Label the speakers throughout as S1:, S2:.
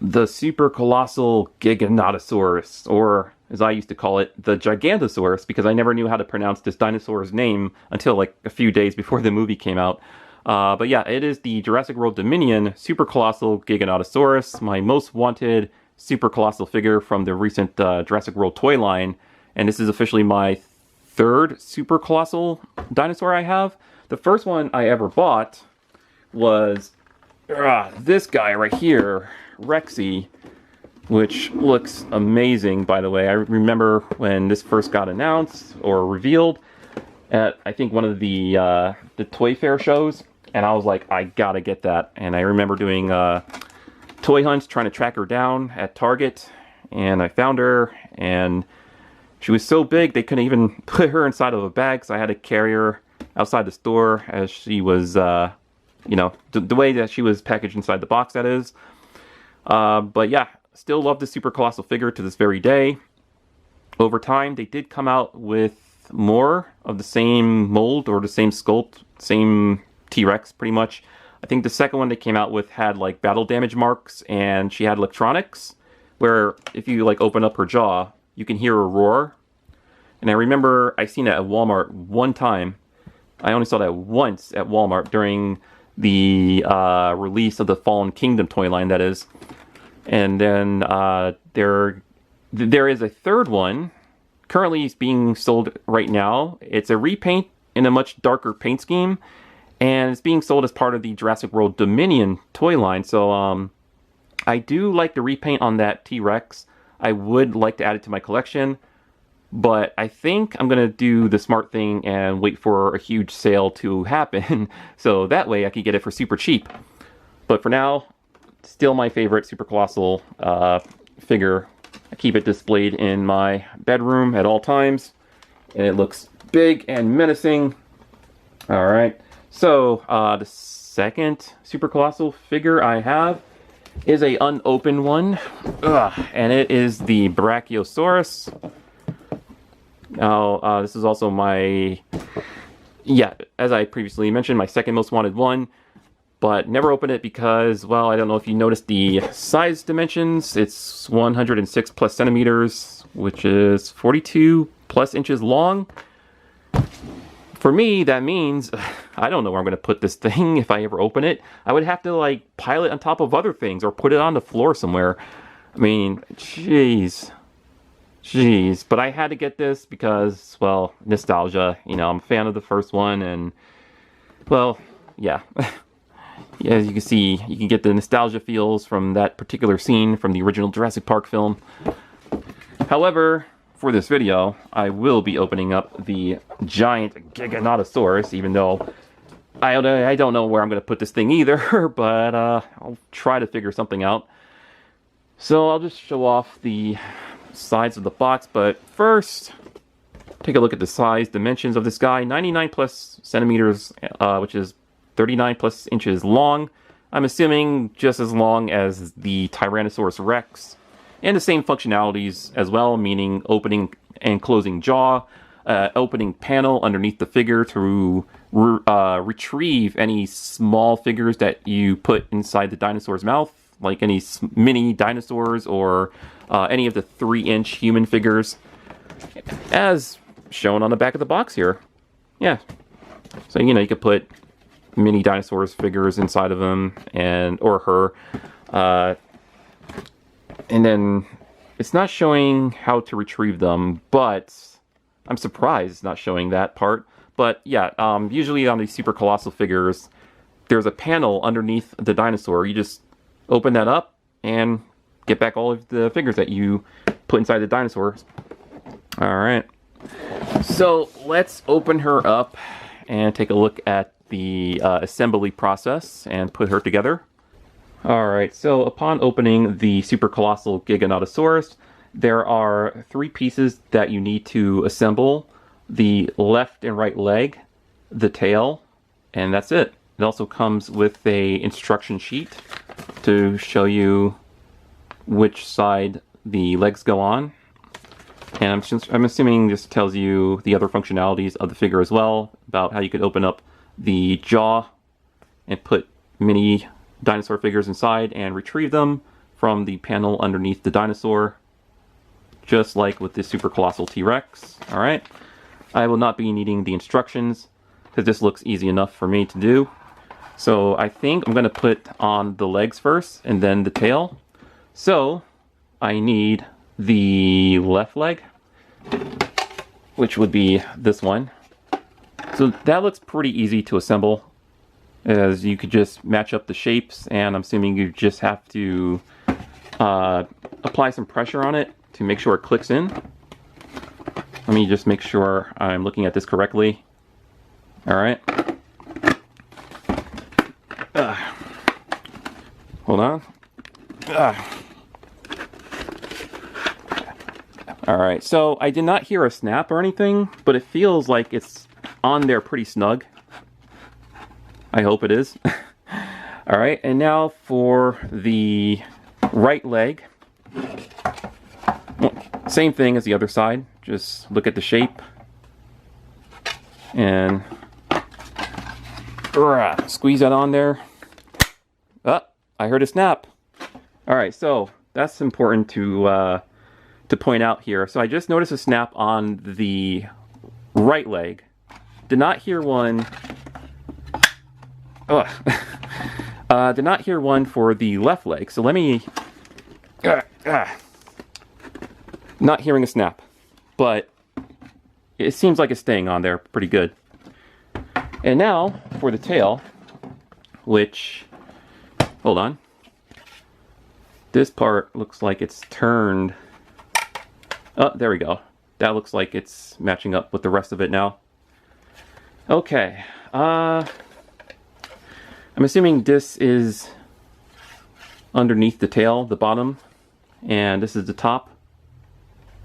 S1: the Super Colossal Giganotosaurus, or as I used to call it, the Gigantosaurus, because I never knew how to pronounce this dinosaur's name until like a few days before the movie came out. But yeah, it is the Jurassic World Dominion Super Colossal Giganotosaurus, my most wanted Super Colossal figure from the recent Jurassic World toy line, and this is officially my third Super Colossal dinosaur I have. The first one I ever bought was this guy right here, Rexy, which looks amazing, by the way. I remember when this first got announced or revealed at, I think, one of the Toy Fair shows, and I was like, I gotta get that. And I remember doing toy hunts, trying to track her down at Target, and I found her, and she was so big they couldn't even put her inside of a bag, so I had to carry her outside the store as she was, you know, the way that she was packaged inside the box, that is. But yeah, still love the Super Colossal figure to this very day. Over time, they did come out with more of the same mold or the same sculpt, same T-Rex pretty much. I think the second one they came out with had like battle damage marks, and she had electronics where if you like open up her jaw, you can hear a roar. And I remember I seen it at Walmart one time. I only saw that once at Walmart during the release of the Fallen Kingdom toy line, that is. And then there is a third one currently being sold right now. It's a repaint in a much darker paint scheme, and it's being sold as part of the Jurassic World Dominion toy line. So I do like the repaint on that T-Rex. I would like to add it to my collection, but I think I'm going to do the smart thing and wait for a huge sale to happen, so that way I can get it for super cheap. But for now, still my favorite Super Colossal figure. I keep it displayed in my bedroom at all times, and it looks big and menacing. Alright, so the second Super Colossal figure I have is a unopened one, and it is the Brachiosaurus. Now, this is also my, yeah, as I previously mentioned, my second most wanted one, but never opened it because, well, I don't know if you noticed the size dimensions. It's 106 plus centimeters, which is 42 plus inches long. For me, that means I don't know where I'm going to put this thing if I ever open it. I would have to, like, pile it on top of other things or put it on the floor somewhere. I mean, jeez. But I had to get this because, well, nostalgia. You know, I'm a fan of the first one, and, well, yeah. Yeah, as you can see, you can get the nostalgia feels from that particular scene from the original Jurassic Park film. However, for this video, I will be opening up the giant Giganotosaurus, even though I don't know where I'm going to put this thing either, but I'll try to figure something out. So I'll just show off the sides of the box, but first, take a look at the size dimensions of this guy. 99 plus centimeters, which is 39 plus inches long. I'm assuming just as long as the Tyrannosaurus Rex. And the same functionalities as well, meaning opening and closing jaw, opening panel underneath the figure to retrieve any small figures that you put inside the dinosaur's mouth, like any mini dinosaurs or any of the 3-inch human figures, as shown on the back of the box here. Yeah, so you know, you could put mini dinosaurs figures inside of them, and or her. And then it's not showing how to retrieve them, but I'm surprised it's not showing that part. But yeah, usually on these Super Colossal figures, there's a panel underneath the dinosaur. You just open that up and get back all of the figures that you put inside the dinosaur. Alright, so let's open her up and take a look at the assembly process and put her together. Alright, so upon opening the Super Colossal Giganotosaurus, there are 3 pieces that you need to assemble: the left and right leg, the tail, and that's it. It also comes with a instruction sheet to show you which side the legs go on. And I'm assuming this tells you the other functionalities of the figure as well, about how you could open up the jaw and put mini dinosaur figures inside and retrieve them from the panel underneath the dinosaur, just like with the Super Colossal T-Rex. All right. I will not be needing the instructions because this looks easy enough for me to do. So I think I'm going to put on the legs first and then the tail. So I need the left leg, which would be this one. So that looks pretty easy to assemble, as you could just match up the shapes, and I'm assuming you just have to apply some pressure on it to make sure it clicks in. Let me just make sure I'm looking at this correctly. All right. Hold on. All right, so I did not hear a snap or anything, but it feels like it's on there pretty snug. I hope it is. All right, and now for the right leg. Well, same thing as the other side. Just look at the shape and squeeze that on there. Oh, I heard a snap. All right, so that's important to point out here. So I just noticed a snap on the right leg. Did not hear one. Did not hear one for the left leg. So let me. Not hearing a snap, but it seems like it's staying on there pretty good. And now for the tail, which, hold on. This part looks like it's turned. Oh, there we go. That looks like it's matching up with the rest of it now. Okay. I'm assuming this is underneath the tail, the bottom, and this is the top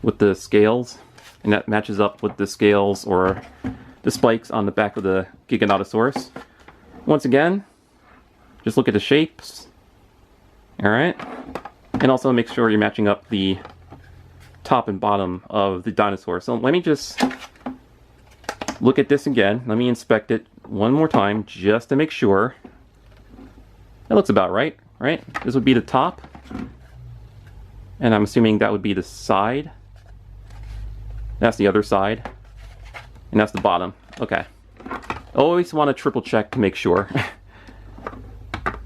S1: with the scales, and that matches up with the scales or the spikes on the back of the Giganotosaurus. Once again, just look at the shapes. All right. And also make sure you're matching up the top and bottom of the dinosaur. So let me just look at this again. Let me inspect it one more time just to make sure. That looks about right, right? This would be the top. And I'm assuming that would be the side. That's the other side. And that's the bottom. Okay. Always want to triple check to make sure.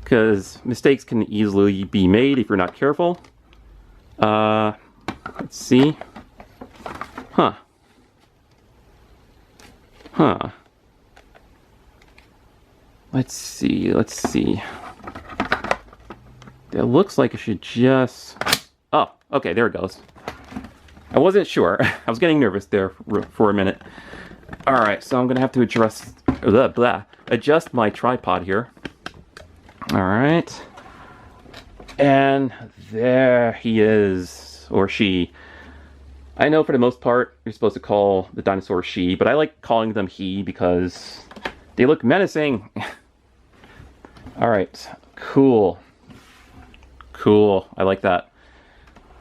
S1: Because mistakes can easily be made if you're not careful. Let's see. Huh. Let's see. It looks like it should just... Oh, okay, there it goes. I wasn't sure. I was getting nervous there for a minute. Alright, so I'm going to have to adjust my tripod here. Alright. And there he is, or she. I know for the most part you're supposed to call the dinosaur she, but I like calling them he because they look menacing. Alright, cool. Cool, I like that.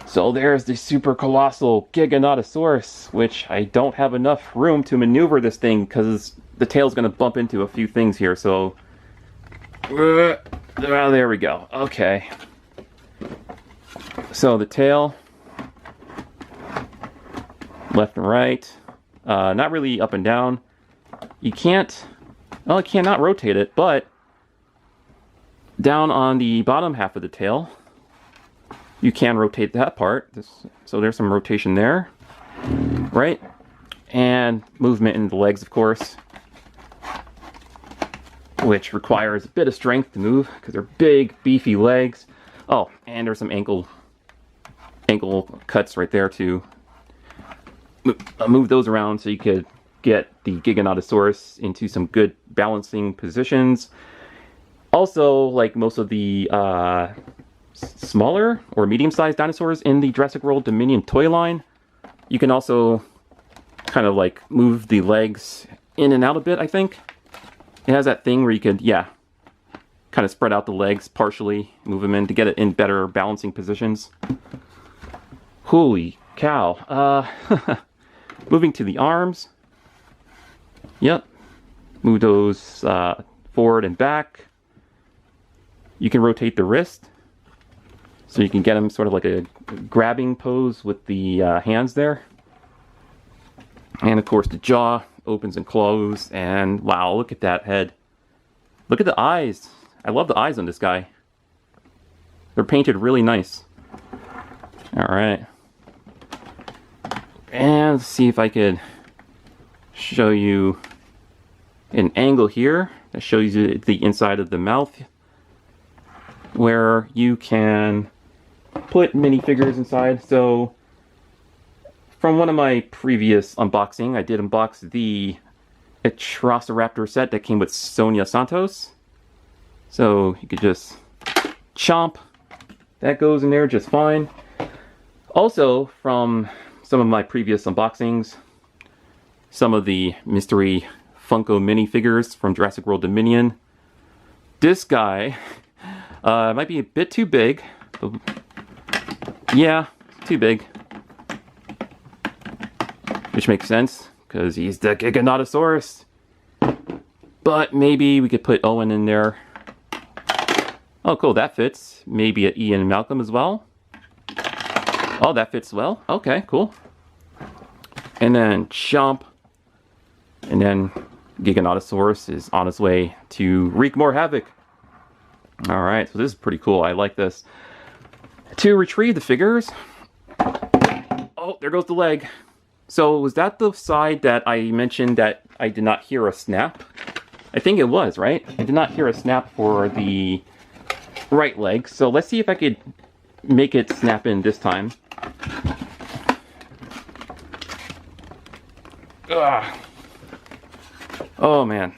S1: So there's the Super Colossal Giganotosaurus, which I don't have enough room to maneuver this thing because the tail's going to bump into a few things here, so... Well, there we go. Okay. So the tail, left and right, not really up and down. You can't, well, I cannot rotate it, but down on the bottom half of the tail, you can rotate that part. So there's some rotation there, right? And movement in the legs, of course, which requires a bit of strength to move because they're big, beefy legs. Oh, and there's some ankle cuts right there to move those around so you could get the Giganotosaurus into some good balancing positions. Also, like most of the smaller or medium-sized dinosaurs in the Jurassic World Dominion toy line, you can also kind of like move the legs in and out a bit, I think. It has that thing where you could, yeah, kind of spread out the legs partially, move them in to get it in better balancing positions. Holy cow. Moving to the arms. Yep. Move those forward and back. You can rotate the wrist. So you can get him sort of like a grabbing pose with the hands there. And of course the jaw opens and closes, and wow, look at that head. Look at the eyes. I love the eyes on this guy. They're painted really nice. Alright. And let's see if I could show you an angle here that shows you the inside of the mouth, where you can put minifigures inside. So from one of my previous unboxing, I did unbox the Brachiosaurus set that came with Sonia Santos. So you could just chomp. That goes in there just fine. Also, from some of my previous unboxings, some of the mystery Funko minifigures from Jurassic World Dominion. This guy might be a bit too big. But yeah, too big. Which makes sense, because he's the Giganotosaurus. But maybe we could put Owen in there. Oh, cool, that fits. Maybe an Ian and Malcolm as well. Oh, that fits well. Okay, cool. And then Chomp. And then Giganotosaurus is on his way to wreak more havoc. Alright, so this is pretty cool. I like this. To retrieve the figures... Oh, there goes the leg. So, was that the side that I mentioned that I did not hear a snap? I think it was, right? I did not hear a snap for the right leg. So, let's see if I could make it snap in this time. Ugh. Oh, man.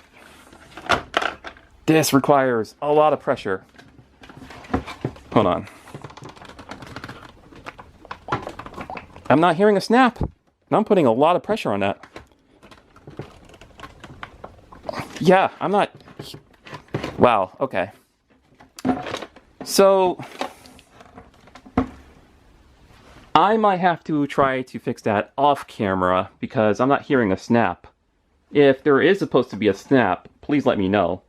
S1: This requires a lot of pressure. Hold on. I'm not hearing a snap. And I'm putting a lot of pressure on that. Yeah, I'm not... Wow, okay. So... I might have to try to fix that off camera because I'm not hearing a snap. If there is supposed to be a snap, please let me know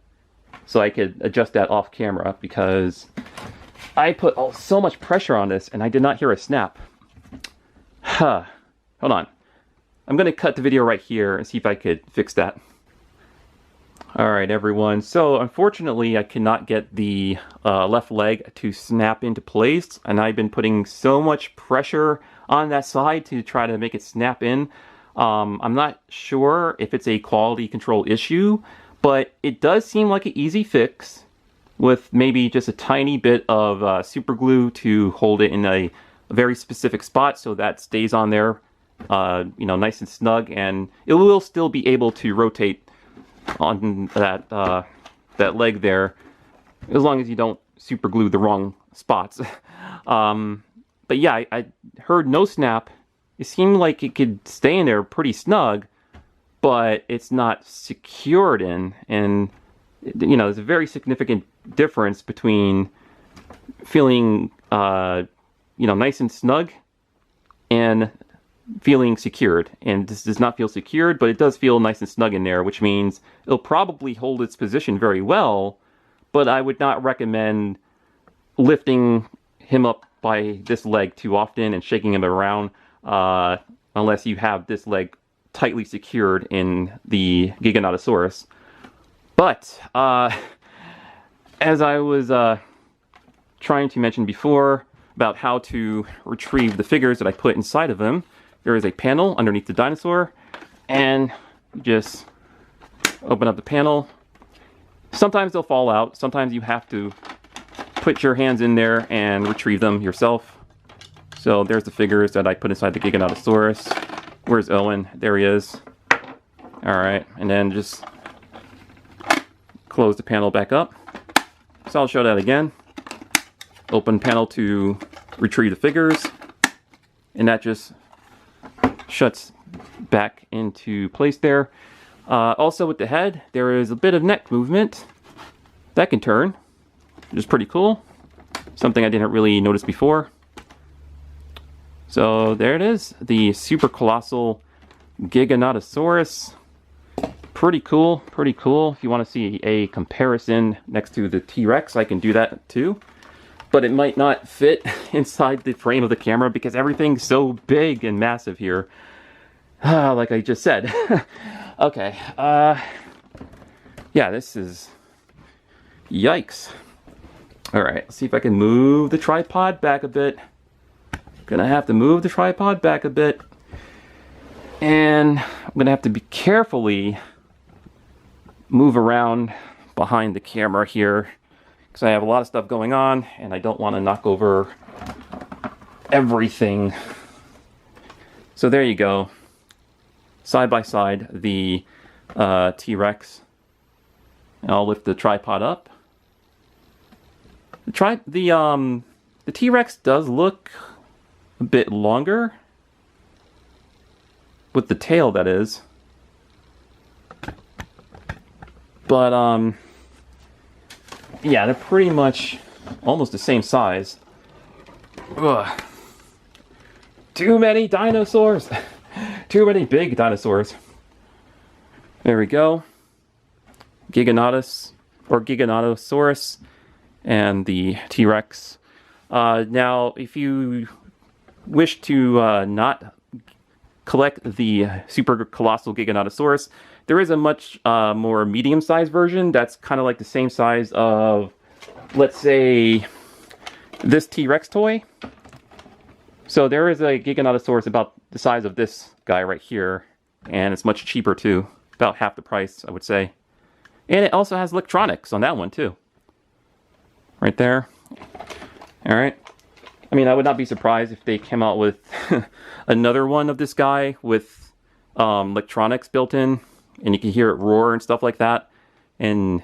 S1: so I could adjust that off camera, because I put so much pressure on this and I did not hear a snap. Huh. Hold on. I'm going to cut the video right here and see if I could fix that. Alright everyone, so unfortunately I cannot get the left leg to snap into place, and I've been putting so much pressure on that side to try to make it snap in. I'm not sure if it's a quality control issue, but it does seem like an easy fix with maybe just a tiny bit of super glue to hold it in a very specific spot so that stays on there, you know, nice and snug, and it will still be able to rotate on that that leg there, as long as you don't super glue the wrong spots. But yeah, I heard no snap. It seemed like it could stay in there pretty snug, but it's not secured in. And you know, there's a very significant difference between feeling you know, nice and snug and feeling secured. And this does not feel secured, but it does feel nice and snug in there, which means it'll probably hold its position very well, but I would not recommend lifting him up by this leg too often and shaking him around unless you have this leg tightly secured in the Giganotosaurus. But as I was trying to mention before about how to retrieve the figures that I put inside of him, there is a panel underneath the dinosaur, and you just open up the panel. Sometimes they'll fall out. Sometimes you have to put your hands in there and retrieve them yourself. So there's the figures that I put inside the Giganotosaurus. Where's Owen? There he is. Alright, and then just close the panel back up. So I'll show that again. Open panel to retrieve the figures, and that just shuts back into place there. Also with the head, there is a bit of neck movement that can turn, which is pretty cool. Something I didn't really notice before. So there it is, the Super Colossal Giganotosaurus. Pretty cool, pretty cool. If you want to see a comparison next to the T-Rex, I can do that too. but it might not fit inside the frame of the camera because everything's so big and massive here. Like I just said. Okay, yeah, this is... Yikes. Alright, let's see if I can move the tripod back a bit. Gonna have to move the tripod back a bit. And I'm gonna have to be carefully move around behind the camera here because I have a lot of stuff going on and I don't want to knock over everything. So there you go. Side by side, the T-Rex. I'll lift the tripod up. The T-Rex does look a bit longer. With the tail, that is. But, yeah, they're pretty much almost the same size. Ugh. Too many dinosaurs! Too many big dinosaurs. There we go. Giganotosaurus and the T-Rex. Now, if you wish to not collect the Super Colossal Giganotosaurus, there is a much more medium-sized version that's kind of like the same size of, let's say, this T-Rex toy. So there is a Giganotosaurus about the size of this guy right here, and it's much cheaper too. About half the price, I would say. And it also has electronics on that one too. Right there. Alright. I mean, I would not be surprised if they came out with another one of this guy with electronics built in, and you can hear it roar and stuff like that, and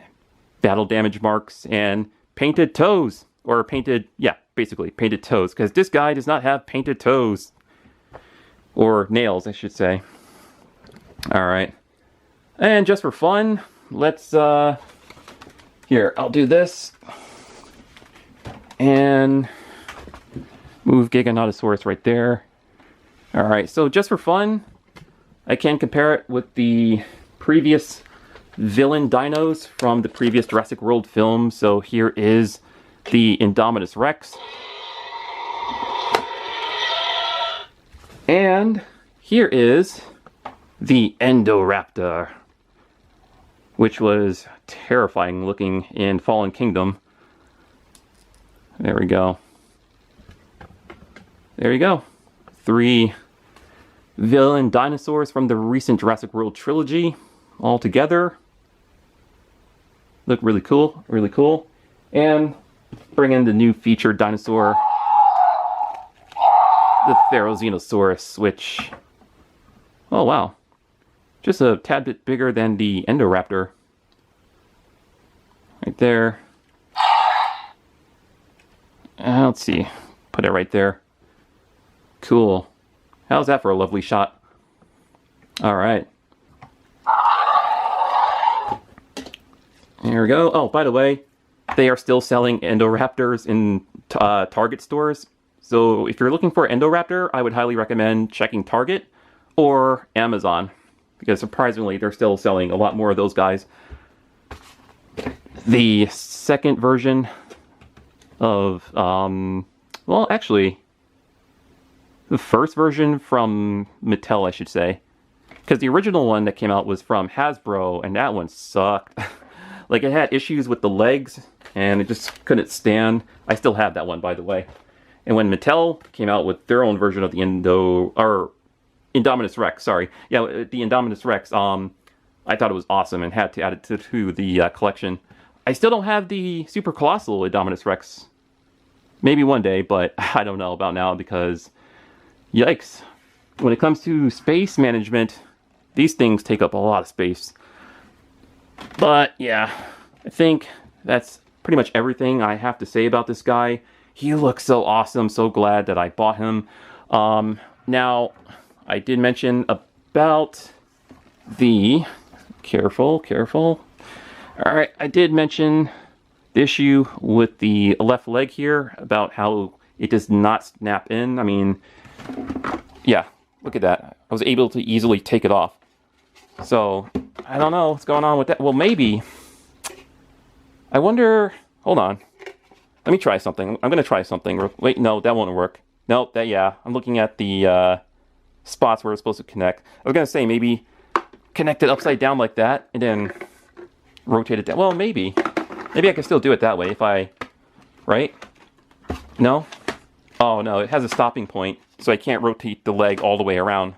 S1: battle damage marks, and painted toes, or painted, yeah, basically painted toes, because this guy does not have painted toes, or nails, I should say. Alright, and just for fun, let's, here, I'll do this, and move Giganotosaurus right there. Alright, so just for fun, I can compare it with the previous villain dinos from the previous Jurassic World film. So here is the Indominus Rex. And here is the Endoraptor, which was terrifying looking in Fallen Kingdom. There we go. There you go. 3 villain dinosaurs from the recent Jurassic World trilogy all together. Look really cool, really cool. And bring in the new featured dinosaur, the Therizinosaurus, which, oh wow, just a tad bit bigger than the Endoraptor. Right there. Let's see, put it right there. Cool. How's that for a lovely shot? Alright. Here we go. Oh, by the way, they are still selling Endoraptors in Target stores. So if you're looking for Endoraptor, I would highly recommend checking Target or Amazon, because surprisingly, they're still selling a lot more of those guys. The second version of, well, actually, the first version from Mattel, I should say. Because the original one that came out was from Hasbro, and that one sucked. Like, it had issues with the legs, and it just couldn't stand. I still have that one, by the way. And when Mattel came out with their own version of the Indominus Rex, sorry. Yeah, the Indominus Rex, I thought it was awesome and had to add it to the collection. I still don't have the Super Colossal Indominus Rex. Maybe one day, but I don't know about now because... Yikes. When it comes to space management, these things take up a lot of space. But yeah, I think that's pretty much everything I have to say about this guy. He looks so awesome, so glad that I bought him. Now, I did mention about the... Careful. Alright, I did mention the issue with the left leg here, about how it does not snap in. I mean... Yeah, look at that. I was able to easily take it off. So, I don't know what's going on with that. Well, maybe. I wonder... Hold on. Let me try something. I'm going to try something. Wait, no, that won't work. Nope, yeah. I'm looking at the spots where it's supposed to connect. I was going to say maybe connect it upside down like that and then rotate it down. Well, maybe. Maybe I can still do it that way if I... Right? No? Oh, no, it has a stopping point, so I can't rotate the leg all the way around.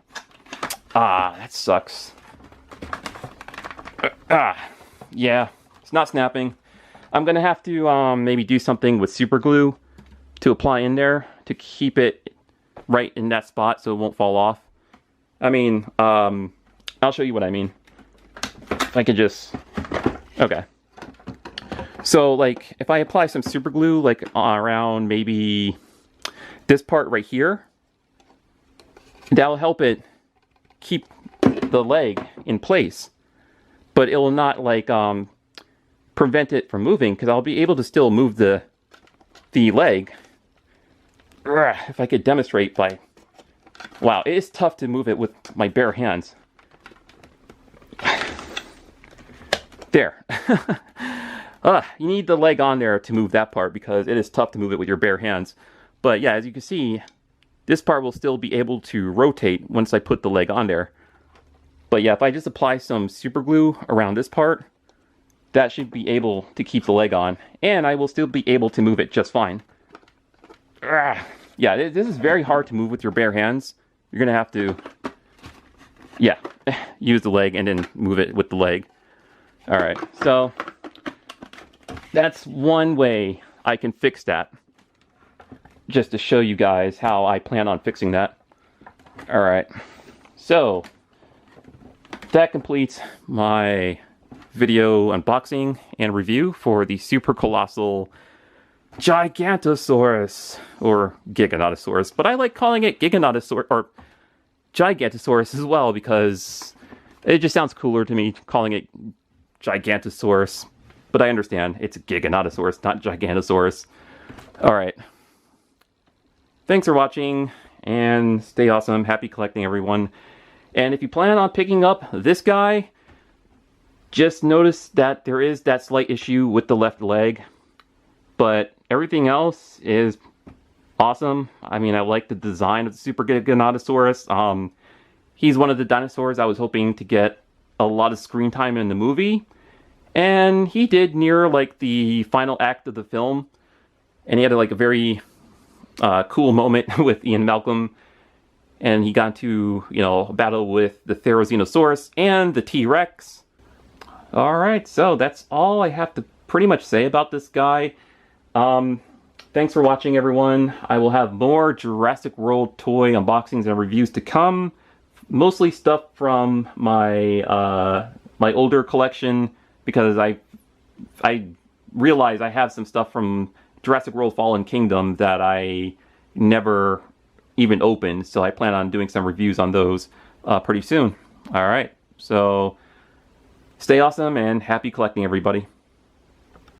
S1: Ah, that sucks. Yeah, it's not snapping. I'm going to have to maybe do something with super glue to apply in there to keep it right in that spot so it won't fall off. I mean, I'll show you what I mean. I could just... Okay. So, like, if I apply some super glue, like, around maybe this part right here, that'll help it keep the leg in place. But it will not, like, prevent it from moving, because I'll be able to still move the leg. If I could demonstrate by... Wow, it is tough to move it with my bare hands. There. You need the leg on there to move that part, because it is tough to move it with your bare hands. But yeah, as you can see, this part will still be able to rotate once I put the leg on there. But yeah, if I just apply some super glue around this part, that should be able to keep the leg on. And I will still be able to move it just fine. Yeah, this is very hard to move with your bare hands. You're going to have to, yeah, use the leg and then move it with the leg. Alright, so that's one way I can fix that. Just to show you guys how I plan on fixing that. Alright, so that completes my video unboxing and review for the Super Colossal Giganotosaurus, or Giganotosaurus, but I like calling it Giganotosaurus, or Gigantosaurus as well, because it just sounds cooler to me calling it Gigantosaurus, but I understand it's Giganotosaurus, not Gigantosaurus. Alright. Thanks for watching, and stay awesome. Happy collecting, everyone. And if you plan on picking up this guy, just notice that there is that slight issue with the left leg, but everything else is awesome. I mean, I like the design of the Super Giganotosaurus. He's one of the dinosaurs I was hoping to get a lot of screen time in the movie, and he did near like the final act of the film, and he had like a very cool moment with Ian Malcolm, and he got into, you know, a battle with the Therizinosaurus and the T-Rex. Alright, so that's all I have to pretty much say about this guy. Thanks for watching, everyone. I will have more Jurassic World toy unboxings and reviews to come. Mostly stuff from my my older collection, because I realize I have some stuff from Jurassic World Fallen Kingdom that I never even opened, so I plan on doing some reviews on those pretty soon. Alright, so stay awesome and happy collecting, everybody.